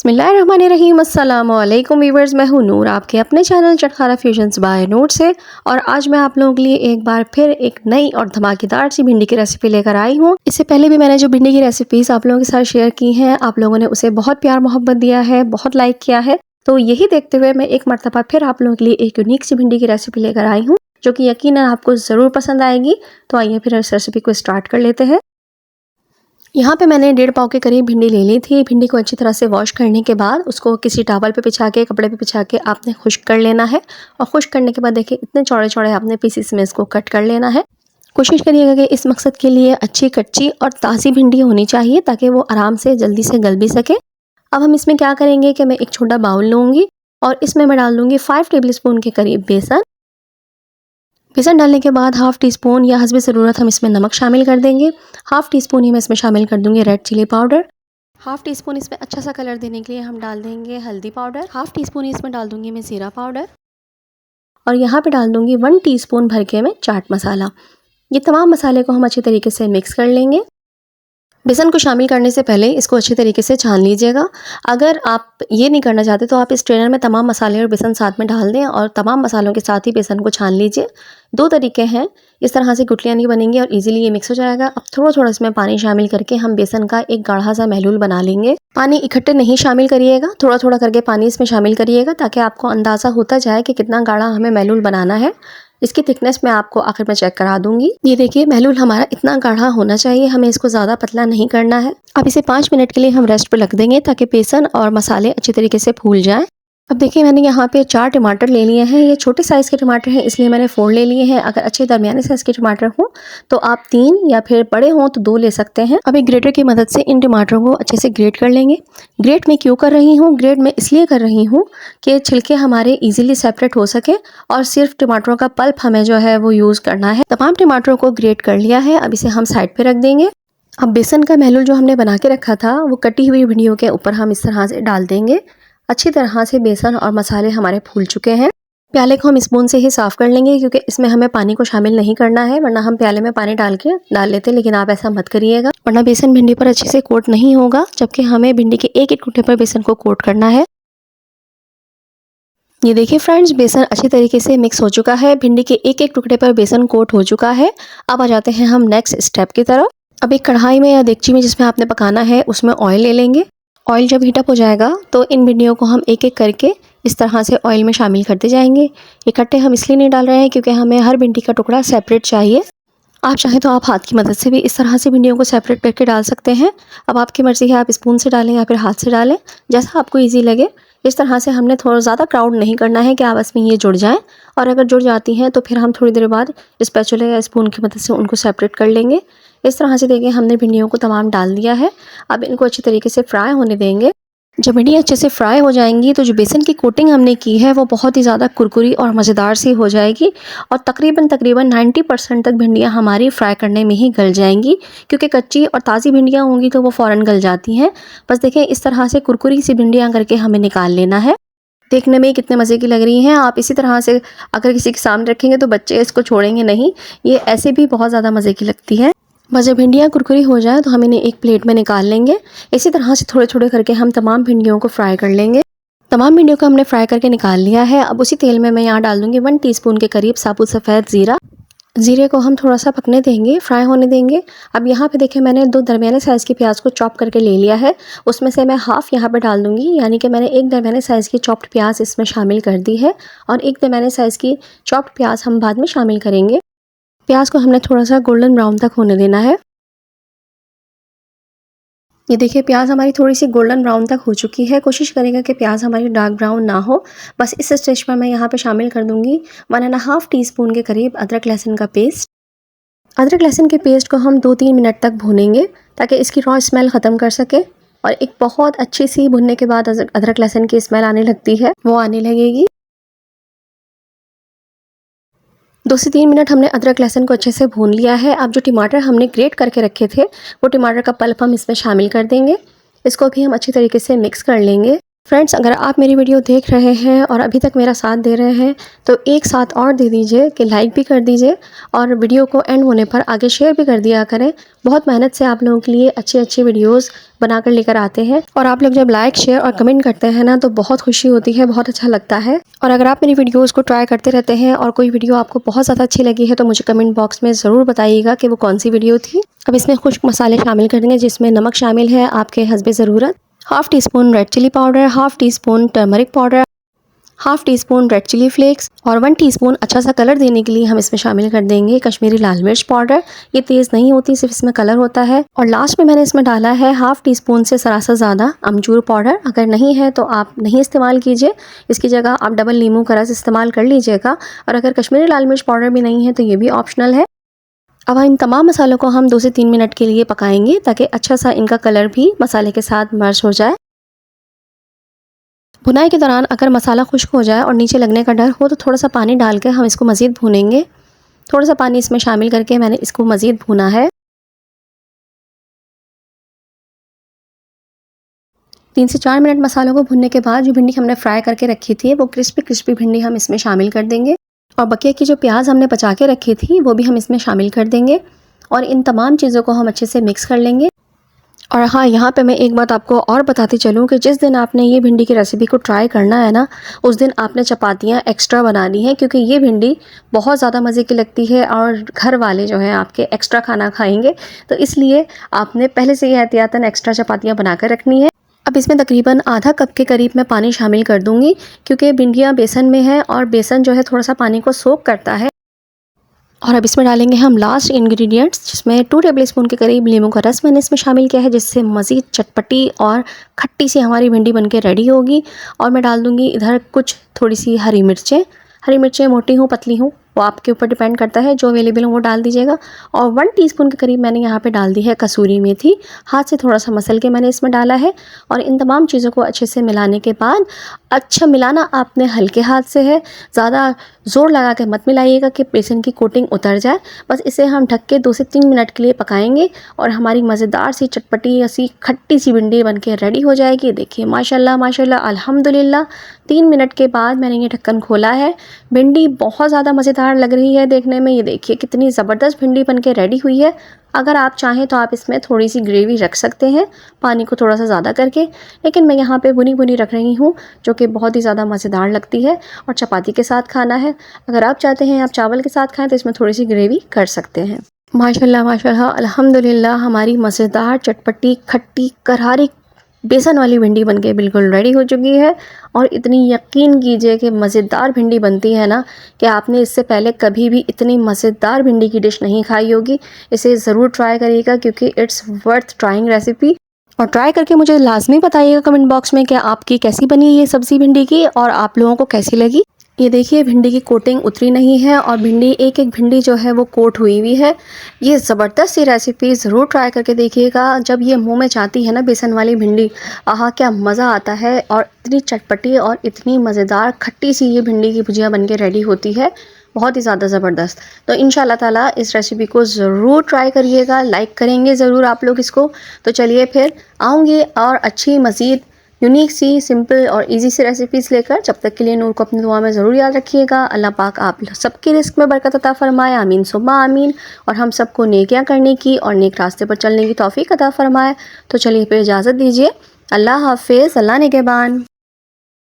बिस्मिल्लाहिर्रहमानिर्रहीम। अस्सलाम वालेकुम व्यूअर्स, मैं हूँ नूर, आपके अपने चैनल चटखारा फ्यूजन्स बाय नूर से। और आज मैं आप लोगों के लिए एक बार फिर एक नई और धमाकेदार सी भिंडी की रेसिपी लेकर आई हूँ। इससे पहले भी मैंने जो भिंडी की रेसिपीज आप लोगों के साथ शेयर की हैं, आप लोगों ने उसे बहुत प्यार मोहब्बत दिया है, बहुत लाइक किया है। तो यही देखते हुए मैं एक मरतबा फिर आप लोगों के लिए एक यूनिक सी भिंडी की रेसिपी लेकर आई हूँ, जो कि यकीनन आपको ज़रूर पसंद आएगी। तो आइए फिर इस रेसिपी को स्टार्ट कर लेते हैं। यहाँ पे मैंने 1.5 पाव के करीब भिंडी ले ली थी। भिंडी को अच्छी तरह से वॉश करने के बाद उसको किसी टॉवल पे बिछा के, कपड़े पे बिछा के आपने खुश्क कर लेना है। और खुश्क करने के बाद देखिए इतने चौड़े चौड़े आपने पीसेस में इसको कट कर लेना है। कोशिश करिएगा कि इस मकसद के लिए अच्छी कच्ची और ताज़ी भिंडी होनी चाहिए, ताकि वो आराम से जल्दी से गल भी सके। अब हम इसमें क्या करेंगे कि मैं एक छोटा बाउल लूँगी और इसमें मैं डाल दूँगी 5 टेबल स्पून के करीब बेसन। बेसन डालने के बाद हाफ़ टी स्पून या हस्बे ज़रूरत हम इसमें नमक शामिल कर देंगे। हाफ़ टी स्पून ही मैं इसमें शामिल कर दूंगी red chili powder. Half teaspoon इसमें अच्छा सा कलर देने के लिए हम डाल देंगे हल्दी पाउडर। हाफ़ टी स्पून इसमें डाल दूंगी मैं ज़ीरा पाउडर। और यहाँ पे डाल दूंगी 1 टीस्पून भर के मैं चाट मसाला। ये तमाम मसाले को हम अच्छी तरीके से मिक्स कर लेंगे। बेसन को शामिल करने से पहले इसको अच्छी तरीके से छान लीजिएगा। अगर आप ये नहीं करना चाहते तो आप इस स्ट्रेनर में तमाम मसाले और बेसन साथ में डाल दें और तमाम मसालों के साथ ही बेसन को छान लीजिए। 2 तरीके हैं, इस तरह से गुठलियाँ नहीं बनेंगी और इजीली ये मिक्स हो जाएगा। अब थोड़ा थोड़ा इसमें पानी शामिल करके हम बेसन का एक गाढ़ा सा महलूल बना लेंगे। पानी इकट्ठे नहीं शामिल करिएगा, थोड़ा थोड़ा करके पानी इसमें शामिल करिएगा, ताकि आपको अंदाज़ा होता जाए कि कितना गाढ़ा हमें महलूल बनाना है। इसकी थिकनेस मैं आपको आखिर में चेक करा दूंगी। ये देखिए महलूल हमारा इतना गाढ़ा होना चाहिए, हमें इसको ज़्यादा पतला नहीं करना है। अब इसे 5 मिनट के लिए हम रेस्ट पर रख देंगे, ताकि बेसन और मसाले अच्छी तरीके से फूल जाएं। अब देखिए मैंने यहाँ पे 4 टमाटर ले लिए हैं। ये छोटे साइज़ के टमाटर हैं, इसलिए मैंने 4 ले लिए हैं। अगर अच्छे दरमियाने साइज़ के टमाटर हों तो आप 3 या फिर बड़े हों तो 2 ले सकते हैं। अब एक ग्रेटर की मदद से इन टमाटरों को अच्छे से ग्रेट कर लेंगे। ग्रेट मैं क्यों कर रही हूँ? ग्रेट मैं इसलिए कर रही हूँ कि छिलके हमारे ईजिली सेपरेट हो सके और सिर्फ टमाटरों का पल्प हमें जो है वो यूज़ करना है। तमाम टमाटरों को ग्रेट कर लिया है। अब इसे हम साइड पर रख देंगे। अब बेसन का महलूल जो हमने बना के रखा था वो कटी हुई भिंडियों के ऊपर हम इस तरह से डाल देंगे। अच्छी तरह से बेसन और मसाले हमारे फूल चुके हैं। प्याले को हम स्पून से ही साफ़ कर लेंगे, क्योंकि इसमें हमें पानी को शामिल नहीं करना है, वरना हम प्याले में पानी डाल लेते, लेकिन आप ऐसा मत करिएगा, वरना बेसन भिंडी पर अच्छे से कोट नहीं होगा, जबकि हमें भिंडी के एक एक टुकड़े पर बेसन को कोट करना है। ये देखिए फ्रेंड्स, बेसन अच्छी तरीके से मिक्स हो चुका है, भिंडी के एक एक टुकड़े पर बेसन कोट हो चुका है। अब आ जाते हैं हम नेक्स्ट स्टेप की तरफ। अब एक कढ़ाई में या देगची में जिसमें आपने पकाना है उसमें ऑयल ले लेंगे। ऑयल जब हीटअप हो जाएगा तो इन भिंडियों को हम एक एक करके इस तरह से ऑयल में शामिल करते जाएंगे। इकट्ठे हम इसलिए नहीं डाल रहे हैं क्योंकि हमें हर भिंडी का टुकड़ा सेपरेट चाहिए। आप चाहें तो आप हाथ की मदद से भी इस तरह से भिंडियों को सेपरेट करके डाल सकते हैं। अब आपकी मर्ज़ी है, आप स्पून से डालें या फिर हाथ से डालें, जैसा आपको ईजी लगे। इस तरह से हमने थोड़ा ज़्यादा क्राउड नहीं करना है कि आपस में ये जुड़ जाएं, और अगर जुड़ जाती हैं तो फिर हम थोड़ी देर बाद स्पैचुला या स्पून की मदद से उनको सेपरेट कर लेंगे। इस तरह से देखिए हमने भिंडियों को तमाम डाल दिया है। अब इनको अच्छी तरीके से फ्राई होने देंगे। जब भिंडियाँ अच्छे से फ्राई हो जाएंगी तो जो बेसन की कोटिंग हमने की है वो बहुत ही ज़्यादा कुरकुरी और मज़ेदार सी हो जाएगी, और तकरीबन 90% तक भिंडियाँ हमारी फ्राई करने में ही गल जाएंगी, क्योंकि कच्ची और ताज़ी भिंडियाँ होंगी तो वो फ़ौरन गल जाती हैं। बस देखें इस तरह से कुरकुरी सी भिंडियाँ करके हमें निकाल लेना है। देखने में कितने मज़े की लग रही हैं। आप इसी तरह से अगर किसी के सामने रखेंगे तो बच्चे इसको छोड़ेंगे नहीं, ये ऐसे भी बहुत ज़्यादा मज़े की लगती है। बस जब भिंडियाँ कुरकुरी हो जाए तो हम इन्हें एक प्लेट में निकाल लेंगे। इसी तरह से थोड़े थोड़े करके हम तमाम भिंडियों को फ्राई कर लेंगे। तमाम भिंडियों को हमने फ्राई करके निकाल लिया है। अब उसी तेल में मैं यहाँ डाल दूँगी 1 टीस्पून के करीब साबुत सफ़ेद ज़ीरा। ज़ीरे को हम थोड़ा सा पकने देंगे, फ्राई होने देंगे। अब यहाँ पे देखिए मैंने 2 दरमियाने साइज़ की प्याज को चॉप करके ले लिया है। उसमें से मैं हाफ़ यहाँ पे डाल दूँगी, यानी कि मैंने एक दरमियाने साइज़ की चॉप्ड प्याज इसमें शामिल कर दी है, और एक दरमियाने साइज़ की चॉप्ड प्याज हम बाद में शामिल करेंगे। प्याज को हमने थोड़ा सा गोल्डन ब्राउन तक होने देना है। ये देखिए प्याज हमारी थोड़ी सी गोल्डन ब्राउन तक हो चुकी है। कोशिश करेगा कि प्याज हमारी डार्क ब्राउन ना हो। बस इस स्टेज पर मैं यहाँ पे शामिल कर दूँगी 1.5 टीस्पून के करीब अदरक लहसुन का पेस्ट। अदरक लहसुन के पेस्ट को हम 2-3 मिनट तक भूनेंगे, ताकि इसकी रॉ स्मेल ख़त्म कर सके। और एक बहुत अच्छी सी भुनने के बाद अदरक लहसुन की स्मेल आने लगती है, वो आने लगेगी। 2 से 3 मिनट हमने अदरक लहसुन को अच्छे से भून लिया है। अब जो टमाटर हमने ग्रेट करके रखे थे वो टमाटर का पल्प हम इसमें शामिल कर देंगे। इसको भी हम अच्छी तरीके से मिक्स कर लेंगे। फ्रेंड्स, अगर आप मेरी वीडियो देख रहे हैं और अभी तक मेरा साथ दे रहे हैं तो एक साथ और दे दीजिए कि लाइक भी कर दीजिए और वीडियो को एंड होने पर आगे शेयर भी कर दिया करें। बहुत मेहनत से आप लोगों के लिए अच्छी अच्छी वीडियोस बनाकर लेकर आते हैं और आप लोग जब लाइक शेयर और कमेंट करते हैं ना तो बहुत खुशी होती है, बहुत अच्छा लगता है। और अगर आप मेरी वीडियोज़ को ट्राई करते रहते हैं और कोई वीडियो आपको बहुत ज़्यादा अच्छी लगी है तो मुझे कमेंट बॉक्स में ज़रूर बताइएगा कि वो कौन सी वीडियो थी। अब इसमें खुश्क मसाले शामिल कर देंगे जिसमें नमक शामिल है आपके हस्बे ज़रूरत, half teaspoon red chili powder, half teaspoon turmeric powder, half teaspoon red chili flakes और 1 टीस्पून अच्छा सा कलर देने के लिए हम इसमें शामिल कर देंगे कश्मीरी लाल मिर्च पाउडर। ये तेज़ नहीं होती, सिर्फ इसमें कलर होता है। और लास्ट में मैंने इसमें डाला है हाफ़ टी स्पून से ज़रा सा ज़्यादा अमचूर पाउडर। अगर नहीं है तो आप नहीं इस्तेमाल कीजिए, इसकी जगह आप डबल नींबू का रस इस्तेमाल कर लीजिएगा। और अगर कश्मीरी लाल मिर्च पाउडर भी नहीं है तो ये भी ऑप्शनल है। अब इन तमाम मसालों को हम 2 से 3 मिनट के लिए पकाएंगे ताकि अच्छा सा इनका कलर भी मसाले के साथ मर्ज हो जाए। भुनाई के दौरान अगर मसाला खुश्क हो जाए और नीचे लगने का डर हो तो थोड़ा सा पानी डाल के हम इसको मज़ीद भूनेंगे। थोड़ा सा पानी इसमें शामिल करके मैंने इसको मज़ीद भूना है। 3 से 4 मिनट मसालों को भुनने के बाद जो भिंडी हमने फ्राई करके रखी थी वो क्रिस्पी क्रिस्पी भिंडी हम इसमें शामिल कर देंगे। और बकिया की जो प्याज हमने बचा के रखी थी वो भी हम इसमें शामिल कर देंगे और इन तमाम चीज़ों को हम अच्छे से मिक्स कर लेंगे। और हाँ, यहाँ पे मैं एक बात आपको और बताती चलूँ कि जिस दिन आपने ये भिंडी की रेसिपी को ट्राई करना है ना, उस दिन आपने चपातियाँ एक्स्ट्रा बनानी है क्योंकि ये भिंडी बहुत ज़्यादा मज़े की लगती है और घर वाले जो हैं आपके एक्स्ट्रा खाना खाएंगे, तो इसलिए आपने पहले से ही एहतियातन एक्स्ट्रा चपातियाँ बना कर रखनी है। अब इसमें तकरीबन आधा कप के करीब मैं पानी शामिल कर दूँगी क्योंकि भिंडियाँ बेसन में है और बेसन जो है थोड़ा सा पानी को सोक करता है। और अब इसमें डालेंगे हम लास्ट इंग्रेडिएंट्स जिसमें 2 टेबलस्पून के करीब नींबू का रस मैंने इसमें शामिल किया है जिससे मज़ीद चटपटी और खट्टी सी हमारी भिंडी बनके रेडी होगी। और मैं डाल दूँगी इधर कुछ थोड़ी सी हरी मिर्चें मोटी हूँ पतली हूँ वो आपके ऊपर डिपेंड करता है, जो अवेलेबल हो वो डाल दीजिएगा। और 1 टीस्पून के करीब मैंने यहाँ पे डाल दी है कसूरी मेथी, हाथ से थोड़ा सा मसल के मैंने इसमें डाला है। और इन तमाम चीज़ों को अच्छे से मिलाने के बाद, अच्छा मिलाना आपने हल्के हाथ से है, ज़्यादा ज़ोर लगा के मत मिलाइएगा कि बेसन की कोटिंग उतर जाए। बस इसे हम ढक के 2 से 3 मिनट के लिए पकाएंगे और हमारी मज़ेदार सी चटपटी सी खट्टी सी भिंडी बनके रेडी हो जाएगी। देखिए माशाल्लाह माशाल्लाह अल्हम्दुलिल्लाह 3 मिनट के बाद मैंने ये ढक्कन खोला है। भिंडी बहुत ज़्यादा मज़ेदार लग रही है देखने में। ये देखिए कितनी ज़बरदस्त भिंडी बनके रेडी हुई है। अगर आप चाहें तो आप इसमें थोड़ी सी ग्रेवी रख सकते हैं, पानी को थोड़ा सा ज़्यादा करके, लेकिन मैं यहाँ पे भुनी भुनी रख रही हूँ जो कि बहुत ही ज़्यादा मज़ेदार लगती है और चपाती के साथ खाना है। अगर आप चाहते हैं आप चावल के साथ खाएं तो इसमें थोड़ी सी ग्रेवी कर सकते हैं। माशाल्लाह माशाल्लाह अल्हम्दुलिल्लाह हमारी मज़ेदार चटपटी खट्टी करारी बेसन वाली भिंडी बनके बिल्कुल रेडी हो चुकी है। और इतनी यकीन कीजिए कि मज़ेदार भिंडी बनती है ना कि आपने इससे पहले कभी भी इतनी मज़ेदार भिंडी की डिश नहीं खाई होगी। इसे ज़रूर ट्राई करिएगा क्योंकि इट्स वर्थ ट्राइंग रेसिपी। और ट्राई करके मुझे लाजमी बताइएगा कमेंट बॉक्स में कि आपकी कैसी बनी ये सब्ज़ी भिंडी की और आप लोगों को कैसी लगी। ये देखिए भिंडी की कोटिंग उतरी नहीं है और भिंडी एक एक भिंडी जो है वो कोट हुई हुई है। ये ज़बरदस्त सी रेसिपी ज़रूर ट्राई करके देखिएगा। जब ये मुंह में जाती है ना बेसन वाली भिंडी, आहा क्या मज़ा आता है। और इतनी चटपटी और इतनी मज़ेदार खट्टी सी ये भिंडी की भुजिया बनके रेडी होती है, बहुत ही ज़्यादा ज़बरदस्त। तो इंशाल्लाह ताला इस रेसिपी को ज़रूर ट्राई करिएगा, लाइक करेंगे ज़रूर आप लोग इसको। तो चलिए फिर आऊँगी और अच्छी मज़ीद यूनिक सी सिंपल और इजी सी रेसिपीज़ लेकर। जब तक के लिए नूर को अपनी दुआ में ज़रूर याद रखिएगा। अल्लाह पाक आप सबके रिस्क में बरकत अता फरमाए, आमीन सुम्मा आमीन। और हम सबको नेकियां करने की और नेक रास्ते पर चलने की तौफीक अता फरमाए। तो चलिए फिर इजाज़त दीजिए, अल्लाह हाफिज़, अल्लाह निगहबान।